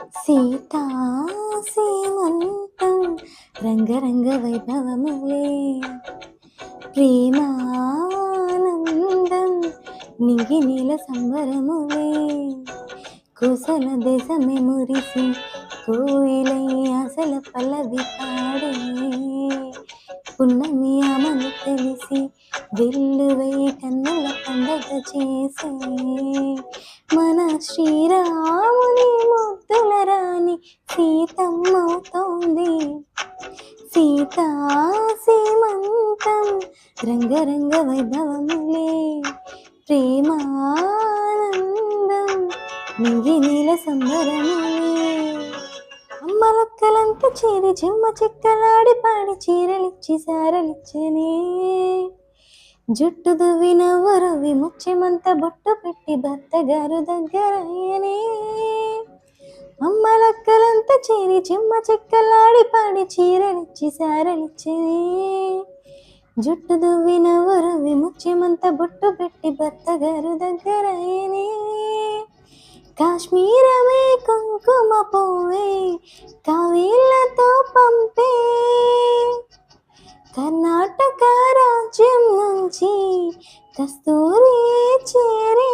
సీతా సీమంతం రంగరంగ వైభవములే ప్రేమానందం నింగి నీల సంబరములే కుశల దేశమే మురిసి కోయిలై అసల పల్లవి పాడే పున్నమి ఆమని తెలిసి వెల్లువై కన్నుల పండగ చేసే మన శ్రీరాముని ముద్దుల రాణి సీతమ్మవుతోంది. సీతా సీమంతం రంగరంగ వైభవములే ప్రేమానందం నింగి నీల సంబరములే అమ్మలక్కలంతా చేరి చిమ్మ చిక్కలాడి పాడి చీరలిచ్చి సారలిచ్చనే జుట్టు దువ్వి నవ్వరవి ముచ్చెమంత బొట్టు పెట్టి భర్త గారు దగ్గరయ్యనే అమ్మలక్కలంతా చేరి చిమ్మ చిక్కలాడి పాడి చీరలిచ్చి సారలిచ్చనే జుట్టు దువ్వి నవ్వరవి ముచ్చెమంత బొట్టు పెట్టి భర్త గారు దగ్గరయ్యనే కాశ్మీరమే కుంకుమ పోవే కవిళ్ళతో పంపే కర్ణాటక రాజ్యం నుంచి కస్తూరి చేరే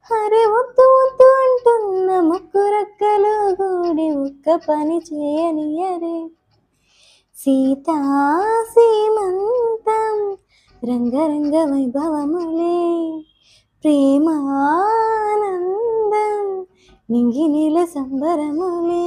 హరే వద్దు వద్దు అంటున్న ముక్కు రక్కలు గూడి ఒక్క పని చేయనియరే సీతా సీమంతం రంగరంగ వైభవములే ప్రేమానందం నింగి నీల సంబరములే